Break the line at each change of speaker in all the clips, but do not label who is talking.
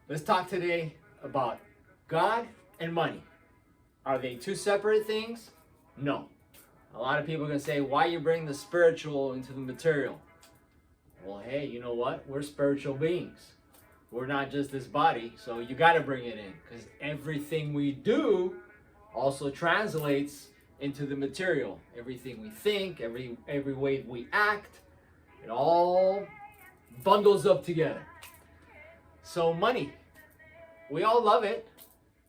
Let's talk today about God and money. Are they two separate things? No. A lot of people are going to say, why you bring the spiritual into the material? Well, hey, you know what? We're spiritual beings. We're not just this body, so you got to bring it in, because everything we do also translates into the material. Everything we think, every way we act, it all bundles up together. So money, we all love it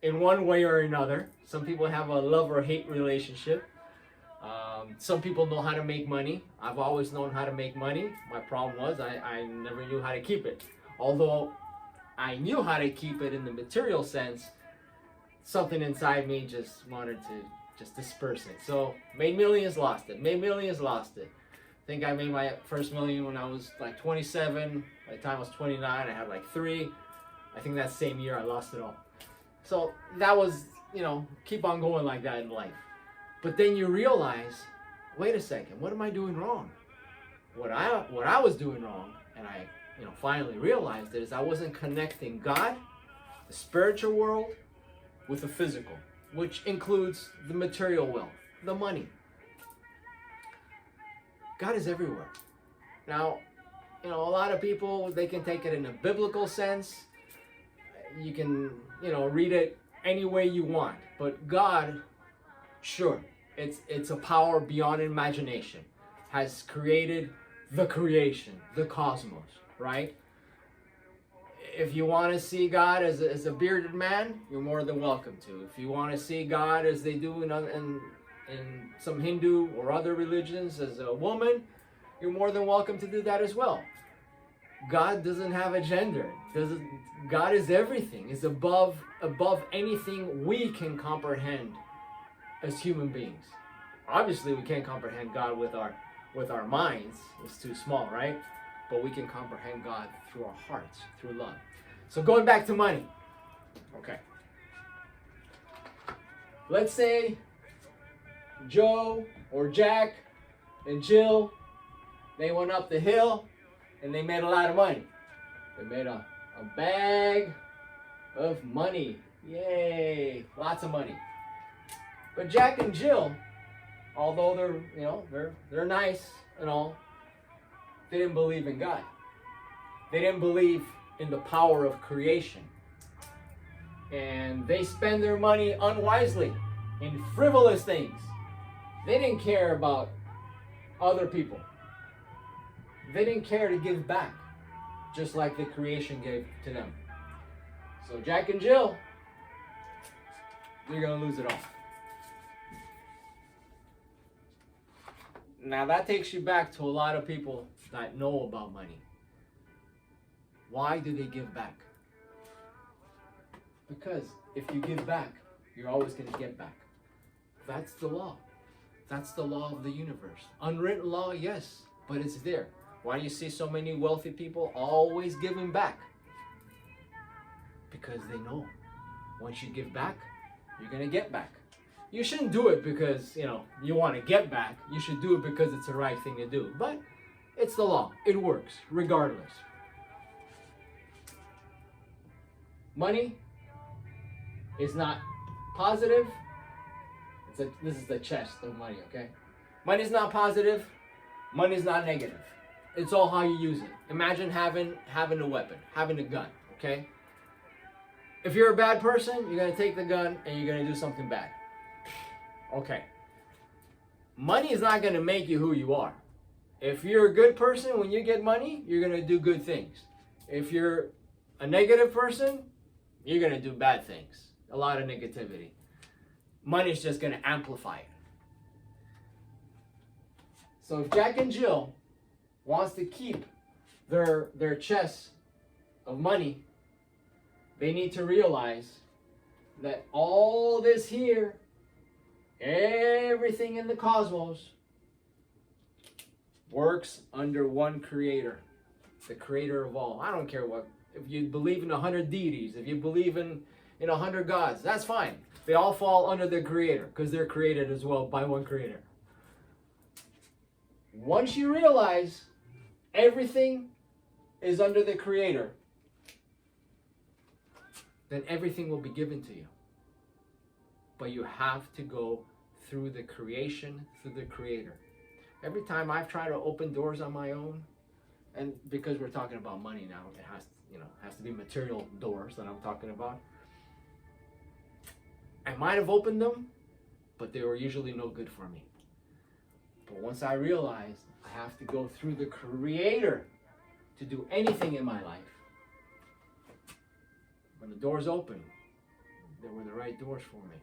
in one way or another. Some people have a love or hate relationship. Some people know how to make money. I've always known how to make money. My problem was I never knew how to keep it. Although I knew how to keep it in the material sense, something inside me just wanted to just disperse it. So made millions, lost it. Made millions, lost it. I think I made my first million when I was like 27. By the time I was 29, I had like 3. I think that same year I lost it all. So that was, keep on going like that in life. But then you realize, wait a second, what am I doing wrong? What I was doing wrong, and I finally realized, is I wasn't connecting God, the spiritual world, with the physical, which includes the material wealth, the money. God is everywhere. Now, a lot of people, they can take it in a biblical sense. You can, read it any way you want. But God, sure, it's a power beyond imagination, has created the creation, the cosmos, right? If you want to see God as a bearded man, you're more than welcome to. If you want to see God as they do in some Hindu or other religions as a woman, you're more than welcome to do that as well. God doesn't have a gender. God is everything. Is above anything we can comprehend as human beings. Obviously, we can't comprehend God with our minds. It's too small, right? But we can comprehend God through our hearts, through love. So going back to money. Okay. Let's say Joe or Jack and Jill, they went up the hill and they made a lot of money. They made a bag of money. Yay! Lots of money. But Jack and Jill, although they're nice and all, they didn't believe in God. They didn't believe in the power of creation. And they spend their money unwisely in frivolous things. They didn't care about other people. They didn't care to give back, just like the creation gave to them. So Jack and Jill, they're going to lose it all. Now that takes you back to a lot of people that know about money. Why do they give back? Because if you give back, you're always going to get back. That's the law. That's the law of the universe. Unwritten law, yes, but it's there. Why do you see so many wealthy people always giving back? Because they know once you give back, you're going to get back. You shouldn't do it because, you want to get back. You should do it because it's the right thing to do. But it's the law. It works regardless. Money is not positive. This is the chest of money, okay? Money is not positive. Money is not negative. It's all how you use it. Imagine having a weapon, having a gun, okay? If you're a bad person, you're going to take the gun and you're going to do something bad. Okay. Money is not going to make you who you are. If you're a good person, when you get money, you're going to do good things. If you're a negative person, you're going to do bad things. A lot of negativity. Money is just going to amplify it. So if Jack and Jill wants to keep their chest of money, they need to realize that all this here, everything in the cosmos, works under one creator, the creator of all. I don't care if you believe in 100 deities, if you believe in 100 gods, that's fine. They all fall under the creator because they're created as well by one creator. Once you realize everything is under the creator, then everything will be given to you. But you have to go through the creation, through the Creator. Every time I've tried to open doors on my own, and because we're talking about money now, it has to be material doors that I'm talking about. I might have opened them, but they were usually no good for me. But once I realized I have to go through the Creator to do anything in my life, when the doors opened, they were the right doors for me.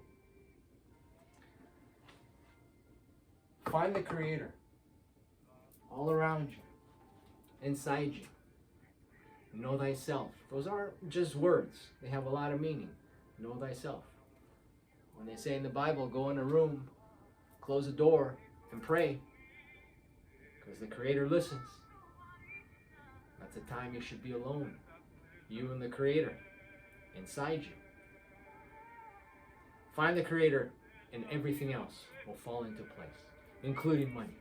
Find the Creator all around you, inside you. Know thyself. Those aren't just words. They have a lot of meaning. Know thyself. When they say in the Bible, go in a room, close the door, and pray, because the Creator listens. That's the time you should be alone. You and the Creator inside you. Find the Creator, and everything else will fall into place, including money.